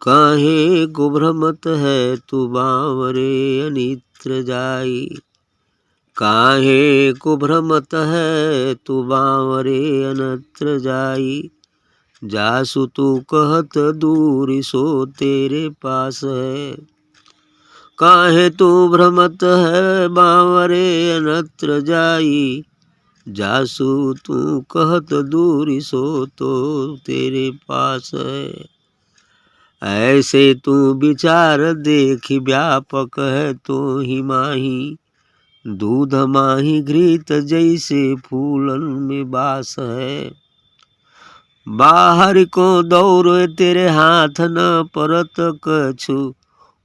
काहे को भ्रमत है तू बावरे अनित्र जाई। काहे को भ्रमत है तू बावरे अनत्र जाई। जासु तू कहत दूर सो तेरे पास है। काहे तू भ्रमत है बावरे अनत्र जाई। जासु तू कहत दूर सो तो तेरे पास है। ऐसे तू विचार देख व्यापक है तो ही माही। दूध माही घृत जैसे फूलन में बास है। बाहर को दौड़ तेरे हाथ न परत कछु।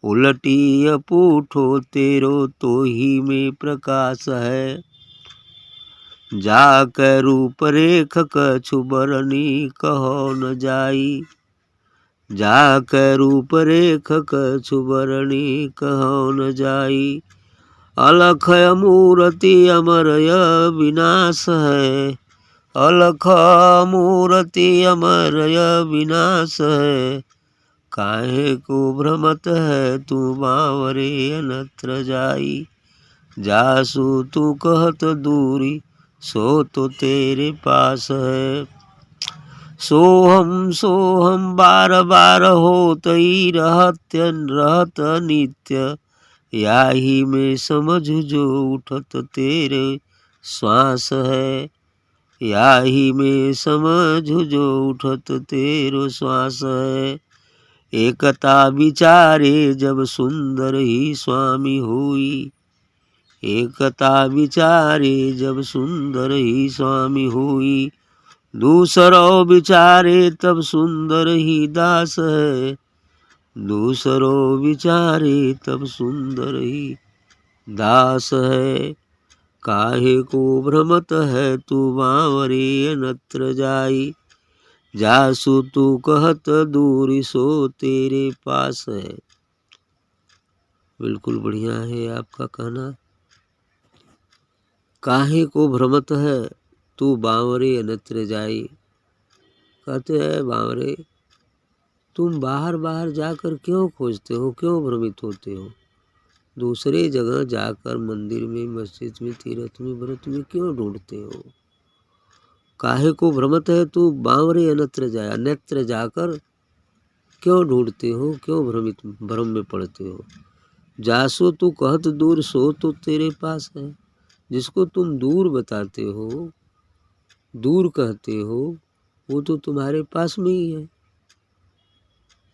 उलटी पूठो तेरो तो ही में प्रकाश है। जाकर रूप रेख कछु बरनी कहो न जाई। जाकर रूप रेख कछु बरनी कहो न जाई। अलख मूर्ति अमरय विनाश है। अलख मूर्ति अमरय विनाश है। काहे को भ्रमत है तू बावरे अनत्र जाई। जासु तू कहत दूरी सो तो तेरे पास है। सोहम बार बार होत ही रहत नित्य। याही में समझ जो उठत तेरे श्वास है। याही में समझ जो उठत तेरो श्वास है। एकता विचारे जब सुंदर ही स्वामी हुई। एकता विचारे जब सुंदर ही स्वामी हुई। दूसरो विचारे तब सुंदर ही दास है। दूसरो विचारे तब सुंदर ही दास है। काहे को भ्रमत है तू बावरे अनत्र जाई। जासु तू कहत दूर सो तेरे पास है। बिल्कुल बढ़िया है आपका कहना। काहे को भ्रमत है तू बावरे अनत्र जाई। कहते हैं बावरे तुम बाहर बाहर जाकर क्यों खोजते हो, क्यों भ्रमित होते हो। दूसरे जगह जाकर मंदिर में, मस्जिद में, तीर्थ में, व्रत में क्यों ढूंढते हो। काहे को भ्रमत है तू बावरे अनत्र जाए। अन्यत्र जाकर क्यों ढूंढते हो, क्यों भ्रम में पड़ते हो। जासो तू कहत दूर सो तो तेरे पास है। जिसको तुम दूर बताते हो, दूर कहते हो, वो तो तुम्हारे पास में ही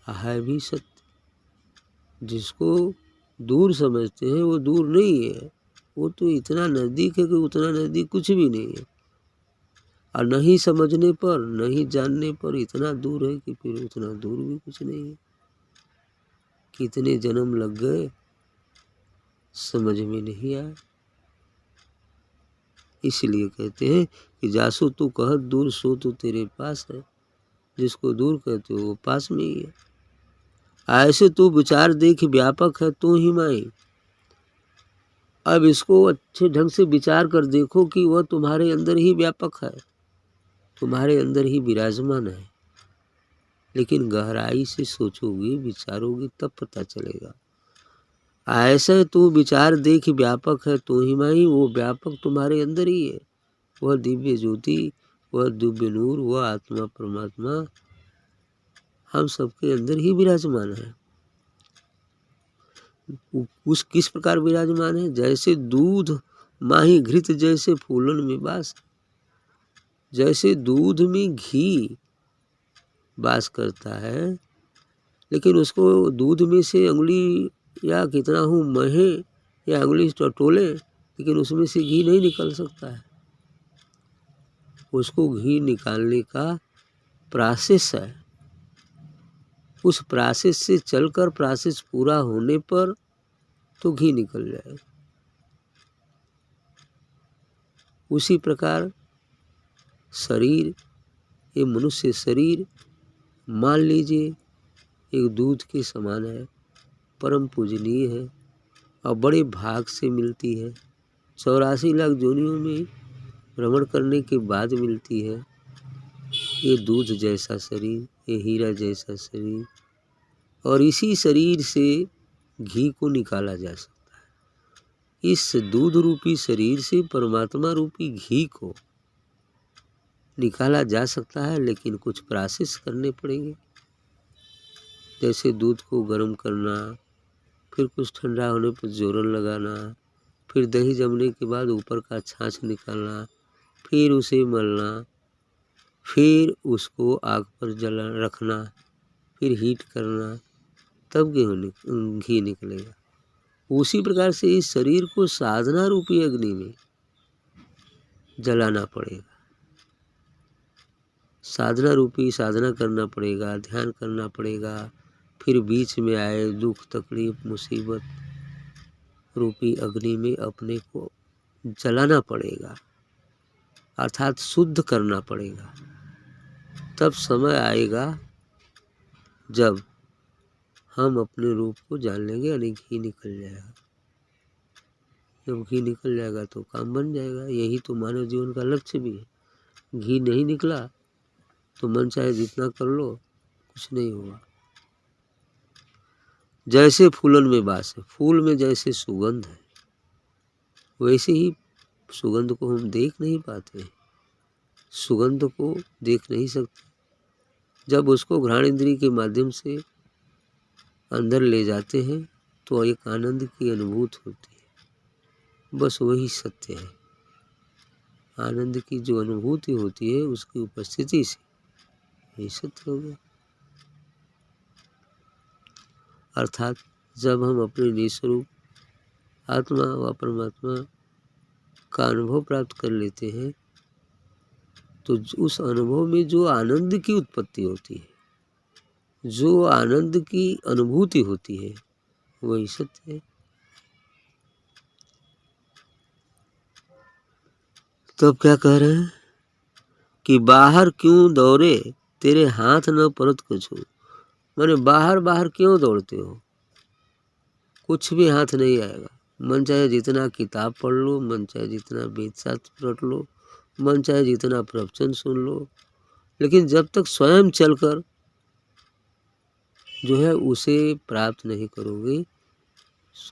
है भी सत्य। जिसको दूर समझते हैं वो दूर नहीं है, वो तो इतना नज़दीक है कि उतना नज़दीक कुछ भी नहीं है। और नहीं समझने पर, नहीं जानने पर इतना दूर है कि फिर उतना दूर भी कुछ नहीं है। कितने जन्म लग गए समझ में नहीं आया। इसलिए कहते हैं कि जासो तू कहत दूर सो तो तेरे पास है। जिसको दूर कहते हो वो पास में ही है। ऐसे तू विचार देख व्यापक है तू ही माई। अब इसको अच्छे ढंग से विचार कर देखो कि वह तुम्हारे अंदर ही व्यापक है, तुम्हारे अंदर ही विराजमान है। लेकिन गहराई से सोचोगे, विचारोगे तब पता चलेगा। ऐसे तू विचार देख व्यापक है तू ही माई। वो व्यापक तुम्हारे अंदर ही है। वह दिव्य ज्योति, वह दिव्य नूर, वह आत्मा परमात्मा हम सबके अंदर ही विराजमान है। उस किस प्रकार विराजमान है। जैसे दूध माही घृत जैसे फूलन में वास। जैसे दूध में घी वास करता है, लेकिन उसको दूध में से अंगुली या कितना हूँ महे या अंगुली टटोले, लेकिन उसमें से घी नहीं निकल सकता है। उसको घी निकालने का प्रोसेस है। उस प्रोसेस से चलकर प्रोसेस पूरा होने पर तो घी निकल जाए। उसी प्रकार शरीर, ये मनुष्य शरीर मान लीजिए एक दूध के समान है, परम पूजनीय है और बड़े भाग से मिलती है। 84 लाख जोनियों में भ्रमण करने के बाद मिलती है। ये दूध जैसा शरीर, ये हीरा जैसा शरीर, और इसी शरीर से घी को निकाला जा सकता है। इस दूध रूपी शरीर से परमात्मा रूपी घी को निकाला जा सकता है, लेकिन कुछ प्रोसेस करने पड़ेंगे। जैसे दूध को गर्म करना, फिर कुछ ठंडा होने पर जोरन लगाना, फिर दही जमने के बाद ऊपर का छाछ निकालना, फिर उसे मलना, फिर उसको आग पर जला रखना, फिर हीट करना, तब घी निकलेगा। उसी प्रकार से इस शरीर को साधना रूपी अग्नि में जलाना पड़ेगा। साधना रूपी साधना करना पड़ेगा, ध्यान करना पड़ेगा। फिर बीच में आए दुख तकलीफ मुसीबत रूपी अग्नि में अपने को जलाना पड़ेगा, अर्थात शुद्ध करना पड़ेगा। तब समय आएगा जब हम अपने रूप को जान लेंगे, यानी घी निकल जाएगा। जब घी निकल जाएगा तो काम बन जाएगा। यही तो मानव जीवन का लक्ष्य भी है। घी नहीं निकला तो मन चाहे जितना कर लो, कुछ नहीं होगा। जैसे फूलन में वास है, फूल में जैसे सुगंध है, वैसे ही सुगंध को हम देख नहीं पाते, सुगंध को देख नहीं सकते। जब उसको घ्राण इंद्रिय के माध्यम से अंदर ले जाते हैं तो एक आनंद की अनुभूति होती है। बस वही सत्य है। आनंद की जो अनुभूति होती है उसकी उपस्थिति से यही सत्य हो गया। अर्थात जब हम अपने निस्वरूप आत्मा व परमात्मा का अनुभव प्राप्त कर लेते हैं तो उस अनुभव में जो आनंद की उत्पत्ति होती है, जो आनंद की अनुभूति होती है, वही सत्य है। तब क्या कह रहे हैं कि बाहर क्यों दौड़े तेरे हाथ न परत कछु। माने बाहर बाहर क्यों दौड़ते हो, कुछ भी हाथ नहीं आएगा। मन चाहे जितना किताब पढ़ लो, मन चाहे जितना वेद शास्त्र पढ़ लो, मन चाहे जितना प्रवचन सुन लो, लेकिन जब तक स्वयं चलकर जो है उसे प्राप्त नहीं करोगे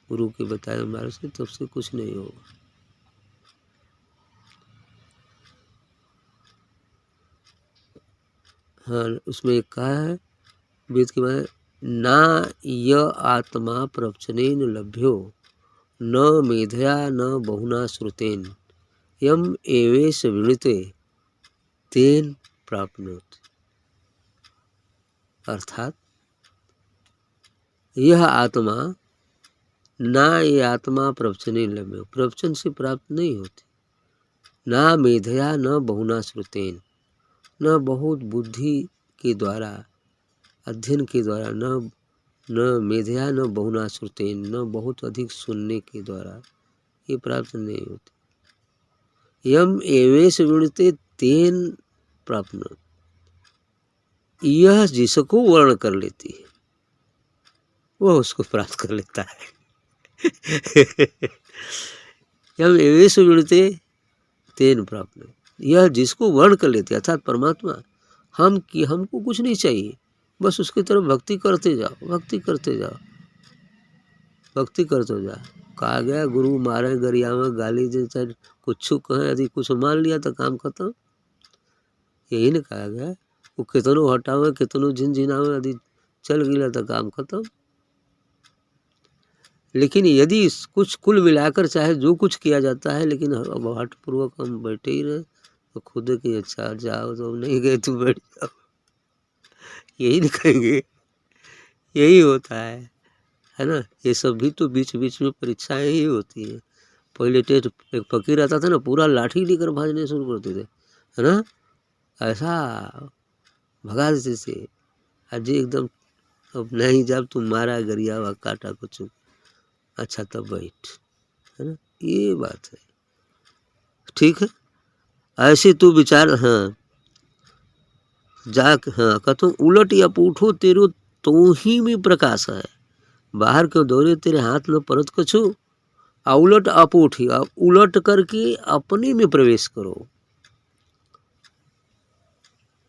गुरु के बताए मार्ग से, तब से कुछ नहीं होगा। हाँ, उसमें एक कहा है वेद के बाद, ना य आत्मा प्रवचनेन लभ्यो न मेधया न बहुना श्रुतेन यम एवेश विणिते तेन प्राप्नोति। अर्थात यह आत्मा, ना ये आत्मा प्रवचनेन लभ्यो, प्रवचन से प्राप्त नहीं होती। ना मेधया न बहुना श्रुतेन, न बहुत बुद्धि के द्वारा, अध्ययन के द्वारा, न मेधया न बहुना श्रुतेन, न बहुत अधिक सुनने के द्वारा ये प्राप्त नहीं होती। यम एवेश विणते तेन प्राप्त, यह जिसको वर्ण कर लेती है वह उसको प्राप्त कर लेता है। यम एवेश विणते तेन प्राप्त, यह जिसको वर्ण कर लेते अर्थात परमात्मा, हमको कुछ नहीं चाहिए, बस उसकी तरफ भक्ति करते जाओ, भक्ति करते जाओ, भक्ति करते जाओ। कहा गया गुरु मारे गरियावा गाली दे, चाहे कुछ कहें, यदि कुछ मान लिया तो काम खत्म। यही न कहा गया। वो कितनों हटावे, कितनों झिनझिनावे, यदि चल गया तो काम खत्म। लेकिन यदि कुछ कुल मिलाकर चाहे जो कुछ किया जाता है, लेकिन अब हठपूर्वक हम बैठे ही रहे तो खुद की अच्छा जाओ, तो नहीं गए तो बैठ जाओ, यही नहीं कहेंगे। यही होता है ना। ये सब भी तो बीच बीच में परीक्षाएं ही होती है। पहले टेट एक फकीर आता था ना, पूरा लाठी लेकर भाजने शुरू करते थे, है ना, ऐसा भगा देते थे। आज एकदम अब नहीं, जब तुम मारा गरिया हुआ काटा कुछ, अच्छा तब बैठ, है ना, ये बात है। ठीक है, ऐसे तू विचार। हाँ, जाक हाँ कथो उलट या पूठो तेरो तो ही में प्रकाश है, बाहर क्यों दौड़े तेरे हाथ में परत कछु, उलट अपूठी, उलट करके अपने में प्रवेश करो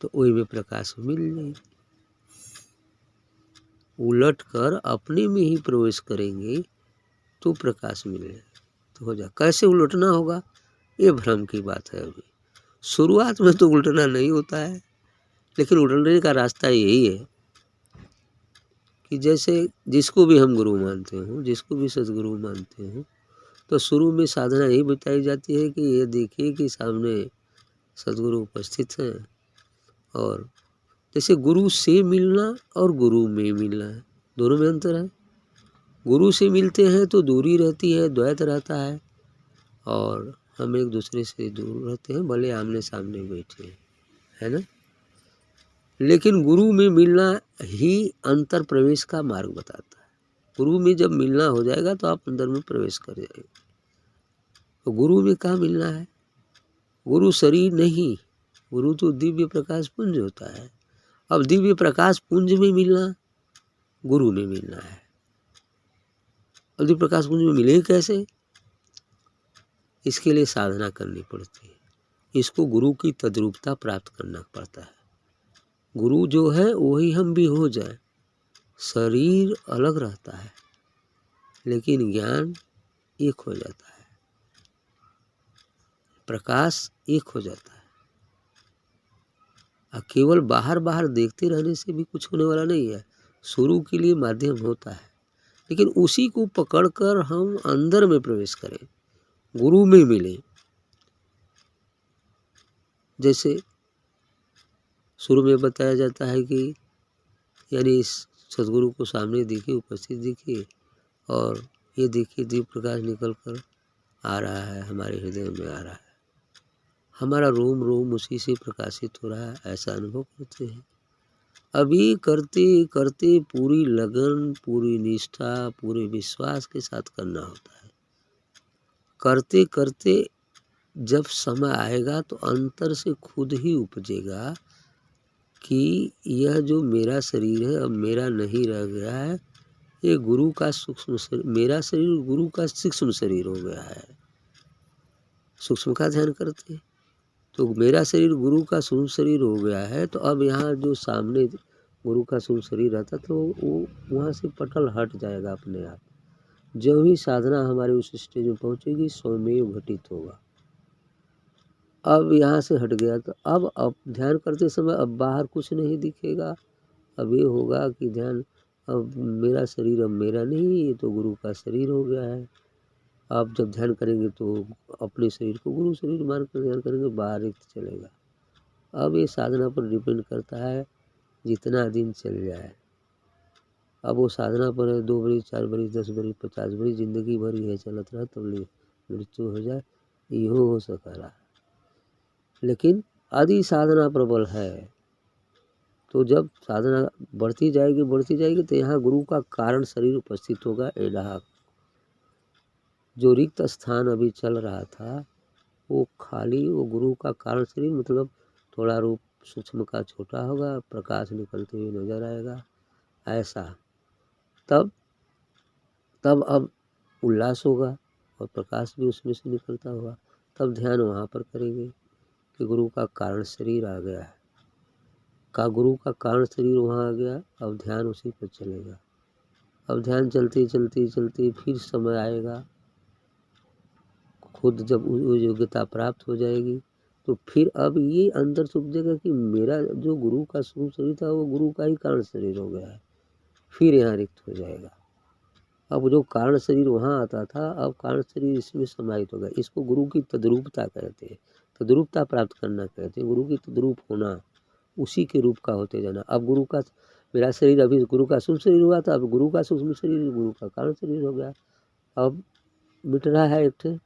तो वही में प्रकाश मिल जाए, उलट कर अपने में ही प्रवेश करेंगे तो प्रकाश मिलेगा, तो हो जाए। कैसे उलटना होगा, ये भ्रम की बात है। अभी शुरुआत में तो उलटना नहीं होता है, लेकिन उलटने का रास्ता यही है कि जैसे जिसको भी हम गुरु मानते हो, जिसको भी सदगुरु मानते हो, तो शुरू में साधना यही बताई जाती है कि ये देखिए कि सामने सदगुरु उपस्थित हैं। और जैसे गुरु से मिलना और गुरु में मिलना है, दोनों में अंतर है। गुरु से मिलते हैं तो दूरी रहती है, द्वैत रहता है, और हम एक दूसरे से दूर रहते हैं, भले आमने सामने बैठे हैं, है ना। लेकिन गुरु में मिलना ही अंतर प्रवेश का मार्ग बताता है। गुरु में जब मिलना हो जाएगा तो आप अंदर में प्रवेश कर जाएंगे। तो गुरु में कहाँ मिलना है, गुरु शरीर नहीं, गुरु तो दिव्य प्रकाश पुंज होता है। अब दिव्य प्रकाश पुंज में मिलना गुरु में मिलना है। अब दिव्य प्रकाश पुंज में मिले कैसे, इसके लिए साधना करनी पड़ती है। इसको गुरु की तद्रूपता प्राप्त करना पड़ता है। गुरु जो है वही हम भी हो जाए। शरीर अलग रहता है लेकिन ज्ञान एक हो जाता है, प्रकाश एक हो जाता है। और केवल बाहर बाहर देखते रहने से भी कुछ होने वाला नहीं है। शुरू के लिए माध्यम होता है, लेकिन उसी को पकड़कर हम अंदर में प्रवेश करें, गुरु में मिले। जैसे शुरू में बताया जाता है कि यानी इस सदगुरु को सामने देखिए, उपस्थित देखिए, और ये देखिए दीप प्रकाश निकल कर आ रहा है, हमारे हृदय में आ रहा है, हमारा रोम रोम उसी से प्रकाशित हो रहा है, ऐसा अनुभव करते हैं। अभी करते करते पूरी लगन, पूरी निष्ठा, पूरे विश्वास के साथ करना होता है। करते करते जब समय आएगा तो अंतर से खुद ही उपजेगा कि यह जो मेरा शरीर है अब मेरा नहीं रह गया है, ये गुरु का सूक्ष्म शरीर, मेरा शरीर गुरु का सूक्ष्म शरीर हो गया है। सूक्ष्म का ध्यान करते हैं तो मेरा शरीर गुरु का सूक्ष्म शरीर हो गया है। तो अब यहाँ जो सामने गुरु का सूक्ष्म शरीर रहता तो वो वहाँ से पटल हट जाएगा अपने आप। जो ही साधना हमारे उस स्टेज में पहुँचेगी स्वमेव घटित होगा। अब यहाँ से हट गया तो अब ध्यान करते समय अब बाहर कुछ नहीं दिखेगा। अब ये होगा कि ध्यान, अब मेरा शरीर अब मेरा नहीं, ये तो गुरु का शरीर हो गया है। आप जब ध्यान करेंगे तो अपने शरीर को गुरु शरीर मान कर ध्यान करेंगे, बाहर एक चलेगा। अब ये साधना पर डिपेंड करता है, जितना दिन चल जाए। अब वो साधना पर है, 2 बरी 4 बरी 10 बरी 50 बरी जिंदगी भर ही है चलत रहा, तब मृत्यु हो जाए, इहो हो सकेला। लेकिन आदि साधना प्रबल है तो जब साधना बढ़ती जाएगी तो यहाँ गुरु का कारण शरीर उपस्थित होगा। एडाह जो रिक्त स्थान अभी चल रहा था वो खाली, वो गुरु का कारण शरीर, मतलब थोड़ा रूप सूक्ष्म का छोटा होगा, प्रकाश निकलते हुए नजर आएगा ऐसा। तब अब उल्लास होगा और प्रकाश भी उसमें से निकलता होगा। तब ध्यान वहाँ पर करेंगे कि गुरु का कारण शरीर आ गया है, का गुरु का कारण शरीर वहाँ आ गया। अब ध्यान उसी पर चलेगा। अब ध्यान चलते चलते चलते फिर समय आएगा, खुद जब वो योग्यता प्राप्त हो जाएगी तो फिर अब ये अंदर से उपजेगा कि मेरा जो गुरु का स्वरूप शरीर था वो गुरु का ही कारण शरीर हो गया है। फिर यहाँ रिक्त हो जाएगा। अब जो कारण शरीर वहाँ आता था, अब कारण शरीर इसमें समाहित होगा। इसको गुरु की तद्रूपता कहते हैं, तद्रूपता प्राप्त करना कहते हैं। गुरु की तद्रूप होना, उसी के रूप का होते जाना। अब गुरु का, मेरा शरीर अभी गुरु का सूक्ष्म शरीर हुआ था, अब गुरु का सूक्ष्म शरीर गुरु का कारण शरीर हो गया। अब मिट रहा है एक ठे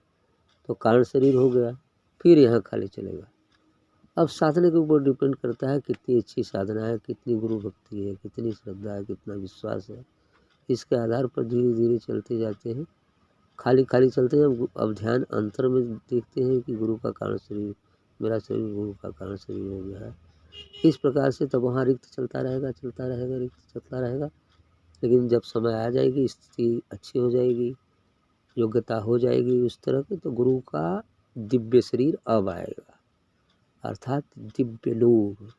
तो कारण शरीर हो गया, फिर यहाँ खाली चलेगा। अब साधना के ऊपर डिपेंड करता है कितनी अच्छी साधना है, कितनी गुरु भक्ति है, कितनी श्रद्धा है, कितना विश्वास है। इसके आधार पर धीरे धीरे चलते जाते हैं, खाली खाली चलते हैं। अब ध्यान अंतर में देखते हैं कि गुरु का कारण शरीर, मेरा शरीर गुरु का कारण शरीर हो गया है। इस प्रकार से तब वहाँ रिक्त चलता रहेगा, रिक्त चलता रहेगा। लेकिन जब समय आ जाएगी, स्थिति अच्छी हो जाएगी, योग्यता हो जाएगी उस तरह की, तो गुरु का दिव्य शरीर अब आएगा, अर्थात दिव्य नूर,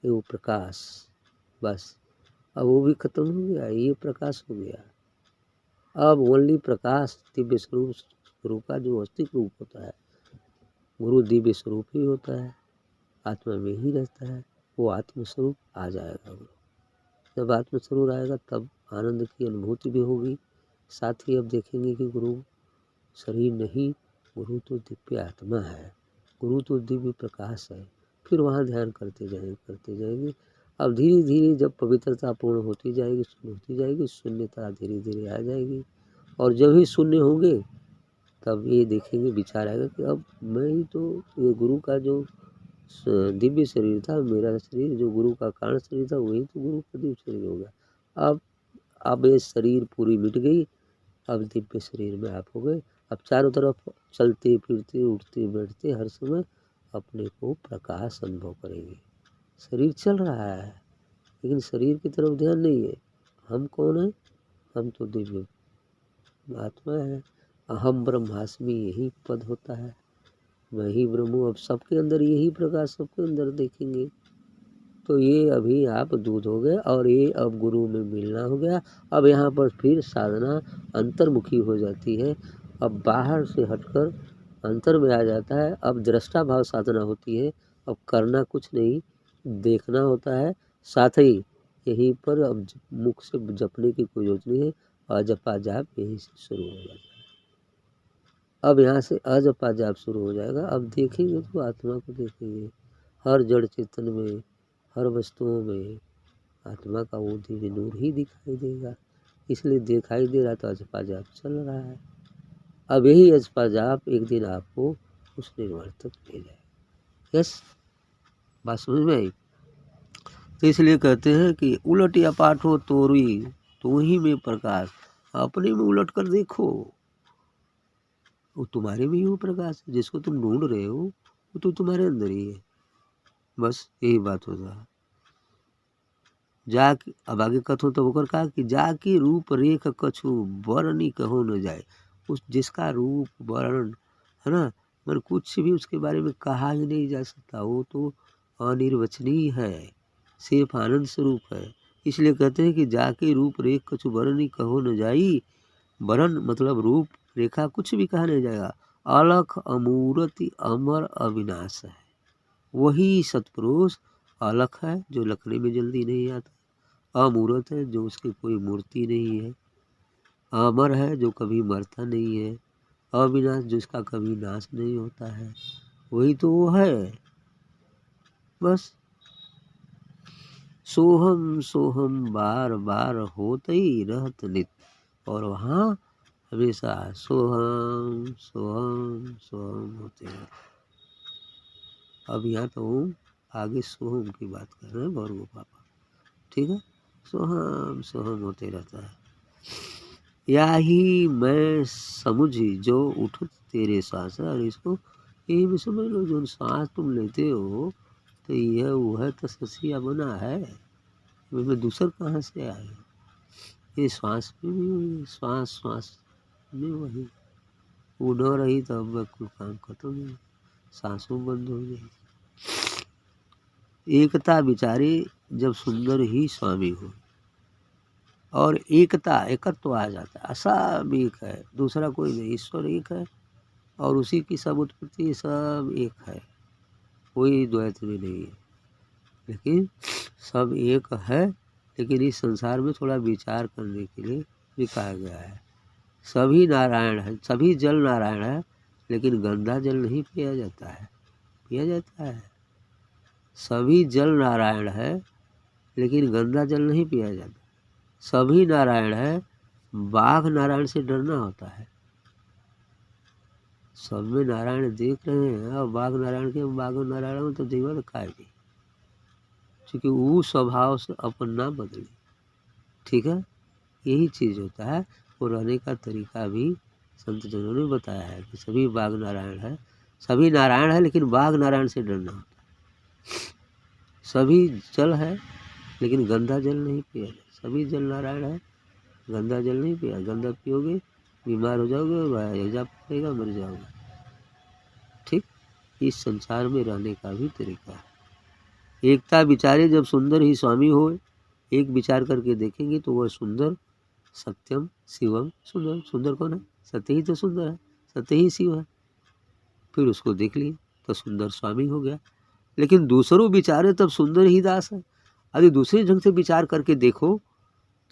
वो प्रकाश। बस अब वो भी खत्म हो गया, ये प्रकाश हो गया। अब ओनली प्रकाश दिव्य स्वरूप गुरु का जो अस्तित्व रूप होता है, गुरु दिव्य स्वरूप ही होता है, आत्मा में ही रहता है, वो आत्मस्वरूप आ जाएगा। गुरु जब आत्मस्वरूप आएगा तब आनंद की अनुभूति भी होगी। साथ ही अब देखेंगे कि गुरु शरीर नहीं, गुरु तो दिव्य आत्मा है, गुरु तो दिव्य प्रकाश है। फिर वहाँ ध्यान करते जाएंगे। अब धीरे धीरे जब पवित्रता पूर्ण होती जाएगी, शून्यता धीरे धीरे आ जाएगी। और जब ही शून्य होंगे तब ये देखेंगे, विचार आएगा कि अब मैं ही तो, ये गुरु का जो दिव्य शरीर था, मेरा शरीर जो गुरु का कारण शरीर था, वही तो गुरु का दिव्य शरीर हो गया। अब ये शरीर पूरी मिट गई, अब दिव्य शरीर में आप हो गए। अब चारों तरफ चलते फिरते उठते बैठते हर समय अपने को प्रकाश अनुभव करेंगे। शरीर चल रहा है लेकिन शरीर की तरफ ध्यान नहीं है। हम कौन है? हम तो दिव्य आत्मा है। अहम ब्रह्मास्मि यही पद होता है, मैं ही ब्रह्म हूँ। अब सबके अंदर यही प्रकाश, सबके अंदर देखेंगे। तो ये अभी आप दूध हो गए और ये अब गुरु में मिलना हो गया। अब यहाँ पर फिर साधना अंतर्मुखी हो जाती है। अब बाहर से हटकर अंतर में आ जाता है। अब दृष्टा भाव साधना होती है। अब करना कुछ नहीं, देखना होता है। साथ ही यहीं पर अब मुख से जपने की कोई जरूरत नहीं है। अजपा जाप यहीं से शुरू हो जाता है। अब यहाँ से अजपा जाप शुरू हो जाएगा। अब देखेंगे तो आत्मा को देखेंगे, हर जड़ चेतन में, हर वस्तुओं में आत्मा का वो दिव्य नूर ही दिखाई देगा। इसलिए दिखाई दे रहा तो अजपा जाप चल रहा है। अब यही अजपा जाप एक दिन आपको उस निर्वाण तक ले जाए। यस, बात समझ में आई? तो इसलिए कहते हैं कि उलट या पाठ हो तोरी तो ही में प्रकाश। अपने में उलट कर देखो, वो तुम्हारे में ही वो प्रकाश है। जिसको तुम ढूंढ रहे हो वो तो तुम्हारे अंदर ही है। बस यही बात होता है। जाके अब आगे कथो तो होकर कहा कि जाके रूप रेख कछु वर्णि कहो न जाए। उस जिसका रूप वर्ण है ना, मगर कुछ भी उसके बारे में कहा ही नहीं जा सकता, वो तो अनिर्वचनीय है, सिर्फ आनंद स्वरूप है। इसलिए कहते हैं कि जाके रूप रेख कछु वर्णि कहो न जाई। वर्ण मतलब रूप रेखा कुछ भी कहा नहीं जाएगा। अलख अमूर्ति अमर अविनाश है। वही सतपुरुष अलख है जो लखने में जल्दी नहीं आता, अमूर्त है जो उसकी कोई मूर्ति नहीं है, अमर है जो कभी मरता नहीं है, अविनाश जिसका कभी नाश नहीं होता है। वही तो वो है। बस सोहम सोहम बार बार होते ही रहत नित। और वहाँ हमेशा सोहम सोहम सोहम होते हैं। अब यहाँ तो आगे सोहम की बात कर रहे हैं भौरव पापा, ठीक है। सोहम सोहम होते रहता है। या ही मैं समझी जो उठत तेरे सांस। और इसको यही भी समझ लो, जो सांस तुम लेते हो तो यह वह तो ससिया बना है, इसमें दूसर कहाँ से आए? ये श्वास में भी वही, श्वास श्वास में वही। वो न रही तो अब कुल काम खत्म है, सांसों बंद हो गई। एकता विचारे जब सुंदर ही स्वामी हो। और एकता एकत्व आ जाता है। सब एक है, दूसरा कोई नहीं, ईश्वर एक है और उसी की सब उत्पत्ति, सब एक है, कोई द्वैत में नहीं है। लेकिन सब एक है, लेकिन इस संसार में थोड़ा विचार करने के लिए भी कहा गया है। सभी नारायण है, सभी जल नारायण है, लेकिन गंदा जल नहीं पिया जाता है, पिया जाता है। सभी जल नारायण है, लेकिन गंदा जल नहीं पिया जाता। सभी नारायण है, बाघ नारायण से डरना होता है। सब में नारायण देख रहे हैं और बाघ नारायण के, बाघ नारायण में तो जीवन खाए नहीं, क्योंकि वो स्वभाव से अपन ना बदले। ठीक है, यही चीज़ होता है। वो रहने का तरीका भी संत जनों ने बताया है कि सभी बाघ नारायण है, सभी नारायण है, लेकिन बाघ नारायण से डरना होता है। सभी जल है, लेकिन गंदा जल नहीं पिया जाए। सभी जल नारायण है, गंदा जल नहीं पिया। गंदा पियोगे बीमार हो जाओगे और हैजा पड़ेगा, मर जाओगे। ठीक, इस संसार में रहने का भी तरीका है। एकता विचारे जब सुंदर ही स्वामी होए। एक विचार करके देखेंगे तो वह सुंदर, सत्यम शिवम, सुंदर, सुंदर कौन है? सत्य ही तो सुंदर है, सत्य ही शिव है। फिर उसको देख लिए तो सुंदर स्वामी हो गया। लेकिन दूसरों विचारे तब सुंदर ही दास है। यदि दूसरे ढंग से विचार करके देखो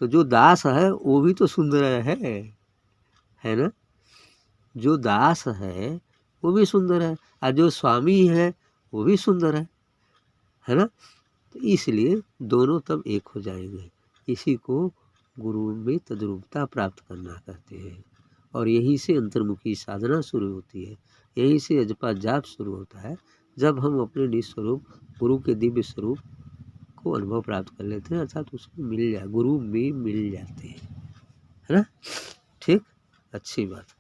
तो जो दास है वो भी तो सुंदर है ना? जो दास है वो भी सुंदर है और जो स्वामी है वो भी सुंदर है ना? तो इसलिए दोनों तब एक हो जाएंगे। इसी को गुरु में तद्रूपता प्राप्त करना कहते हैं। और यहीं से अंतर्मुखी साधना शुरू होती है, यहीं से अजपा जाप शुरू होता है, जब हम अपने निस्वरूप गुरु के दिव्य स्वरूप को अनुभव प्राप्त कर लेते हैं, अर्थात उसको मिल जाए, गुरु में मिल जाते हैं, है ना? ठीक, अच्छी बात।